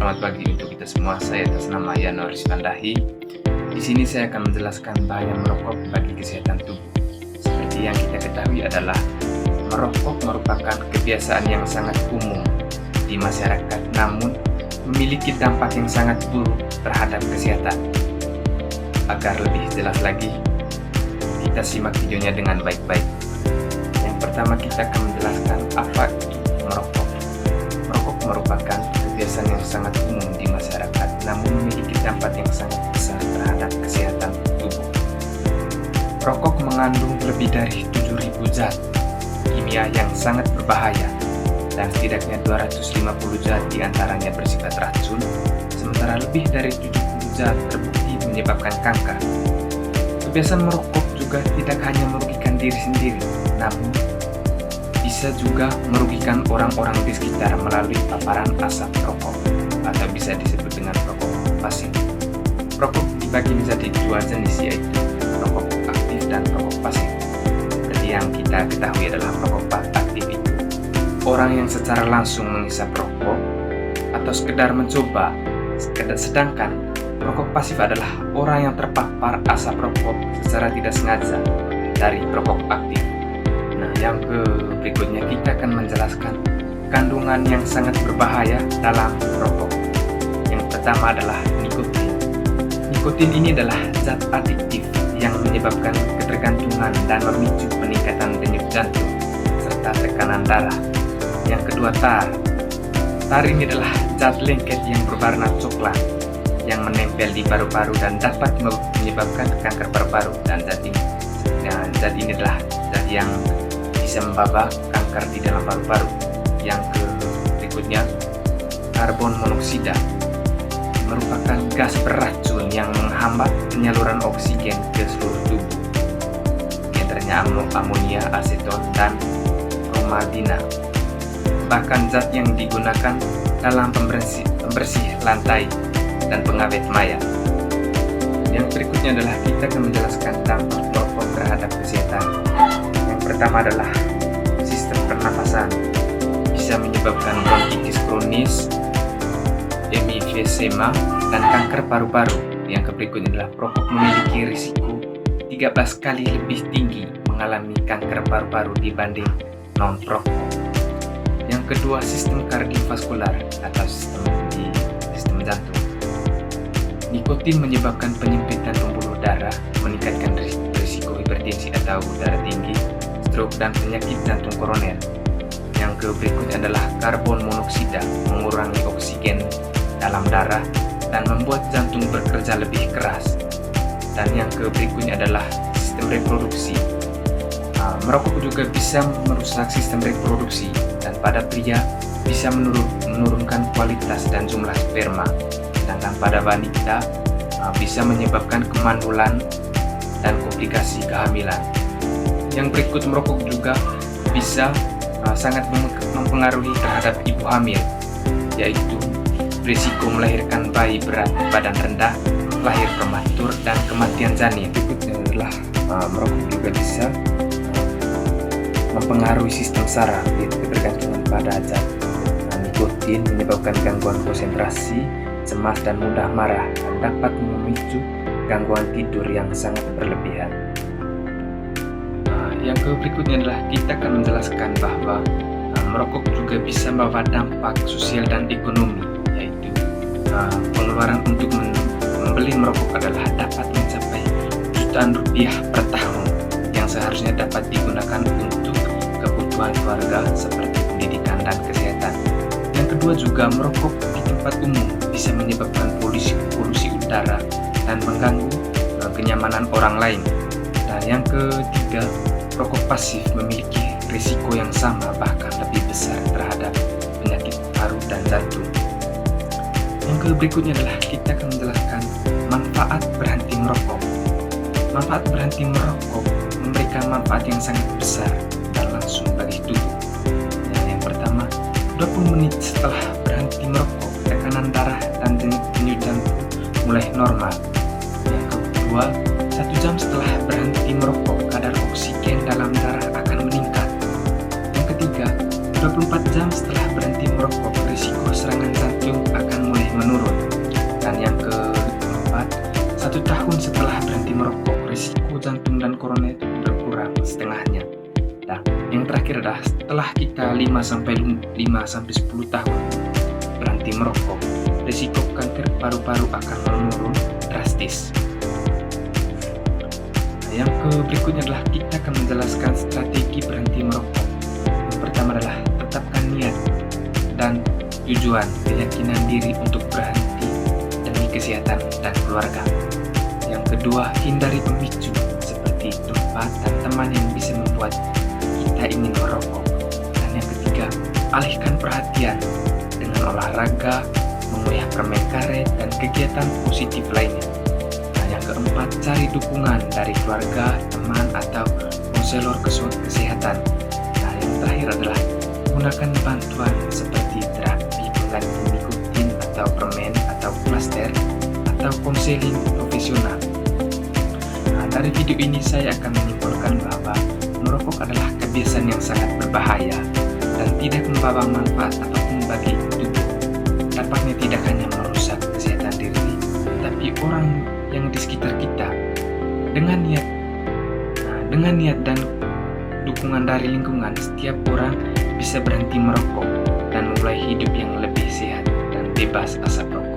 Selamat pagi untuk kita semua. Saya atas nama Yana Rizvandahi. Di sini saya akan menjelaskan bahaya merokok bagi kesehatan tubuh. Seperti yang kita ketahui adalah merokok merupakan kebiasaan yang sangat umum di masyarakat, namun memiliki dampak yang sangat buruk terhadap kesehatan. Agar lebih jelas lagi, kita simak videonya dengan baik-baik. Yang pertama, kita akan menjelaskan apa itu merokok. Merokok merupakan kebiasaan yang sangat umum di masyarakat, namun memiliki dampak yang sangat besar terhadap kesehatan tubuh. Rokok mengandung lebih dari 7.000 zat kimia yang sangat berbahaya, dan setidaknya 250 zat diantaranya bersifat racun, sementara lebih dari 70 zat terbukti menyebabkan kanker. Kebiasaan merokok juga tidak hanya merugikan diri sendiri, namun bisa juga merugikan orang-orang di sekitar melalui paparan asap rokok, atau bisa disebut dengan rokok pasif. Rokok dibagi menjadi dua jenis, yaitu rokok aktif dan rokok pasif. Jadi yang kita ketahui adalah rokok aktif itu orang yang secara langsung menghisap rokok atau sekedar mencoba, sedangkan rokok pasif adalah orang yang terpapar asap rokok secara tidak sengaja dari rokok aktif. Nah, yang berikutnya kita akan menjelaskan kandungan yang sangat berbahaya dalam rokok. Yang pertama adalah nikotin. Nikotin ini adalah zat adiktif yang menyebabkan ketergantungan dan memicu peningkatan denyut jantung serta tekanan darah. Yang kedua, tar. Tar ini adalah zat lengket yang berwarna coklat yang menempel di paru-paru dan dapat menyebabkan kanker paru-paru, dan zat ini adalah zat yang bisa membawa kanker di dalam paru-paru. Yang berikutnya, karbon monoksida merupakan gas beracun yang menghambat penyaluran oksigen ke seluruh tubuh. Di antaranya amonia, aseton, dan bromidina. Bahkan zat yang digunakan dalam pembersih lantai dan pengawet maya. Yang berikutnya adalah kita akan menjelaskan dampak merokok terhadap kesehatan. Yang pertama adalah sistem pernapasan, bisa menyebabkan bronkitis kronis, emfisema, dan kanker paru-paru. Yang berikutnya adalah perokok memiliki risiko 13 kali lebih tinggi mengalami kanker paru-paru dibanding non-perokok. Yang kedua, sistem kardiovaskular atau sistem jantung. Nikotin menyebabkan penyempitan pembuluh darah, meningkatkan risiko hipertensi atau darah tinggi, stroke, dan penyakit jantung koroner. Yang berikutnya adalah karbon monoksida, mengurangi oksigen dalam darah dan membuat jantung bekerja lebih keras. Dan yang berikutnya adalah sistem reproduksi. Merokok juga bisa merusak sistem reproduksi, dan pada pria bisa menurunkan kualitas dan jumlah sperma, sedangkan pada wanita bisa menyebabkan kemandulan dan komplikasi kehamilan. Yang berikut, merokok juga bisa sangat mempengaruhi terhadap ibu hamil, yaitu risiko melahirkan bayi berat badan rendah, lahir prematur, dan kematian janin. Berikutnya adalah merokok juga bisa mempengaruhi sistem saraf, yaitu ketergantungan pada zat nikotin menyebabkan gangguan konsentrasi, cemas, dan mudah marah, dan dapat memicu gangguan tidur yang sangat berlebihan. Yang berikutnya adalah kita akan menjelaskan bahwa merokok juga bisa membawa dampak sosial dan ekonomi, yaitu pengeluaran untuk membeli merokok adalah dapat mencapai jutaan rupiah per tahun yang seharusnya dapat digunakan untuk kebutuhan keluarga seperti pendidikan dan kesehatan. Yang kedua, juga merokok di tempat umum bisa menyebabkan polusi udara dan mengganggu kenyamanan orang lain. Dan yang ketiga, rokok pasif memiliki risiko yang sama, bahkan lebih besar terhadap penyakit paru dan jantung. Yang berikutnya adalah kita akan menjelaskan manfaat berhenti merokok. Manfaat berhenti merokok memberikan manfaat yang sangat besar dan langsung bagi tubuh. Yang pertama, 20 menit setelah berhenti merokok, tekanan darah dan denyut jantung mulai normal. Yang kedua, 1 jam setelah berhenti merokok, kadar oksigen dalam darah akan meningkat. Yang ketiga, 24 jam setelah berhenti merokok, risiko serangan jantung akan mulai 5-10 tahun berhenti merokok, risiko kanker paru-paru akan menurun drastis. Yang berikutnya adalah kita akan menjelaskan strategi berhenti merokok. Yang pertama adalah tetapkan niat dan tujuan, keyakinan diri untuk berhenti demi kesehatan dan keluarga. Yang kedua, hindari pemicu seperti tempat dan teman yang bisa membuat kita ingin merokok. Dan yang ketiga, alihkan perhatian dengan olahraga, mengunyah permen karet, dan kegiatan positif lainnya. Dan yang keempat, cari dukungan dari keluarga, teman, atau konselor kesehatan. Nah, yang terakhir adalah gunakan bantuan seperti terapi pengganti nikotin atau permen atau plaster atau konseling profesional. Nah, dari video ini saya akan menyimpulkan bahwa merokok adalah kebiasaan yang sangat berbahaya dan tidak membawa manfaat apapun bagi tubuh. Dampaknya tidak hanya merusak kesehatan diri, tapi orang yang di sekitar kita. Dengan niat dan dukungan dari lingkungan, setiap orang bisa berhenti merokok dan memulai hidup yang lebih sehat dan bebas asap rokok.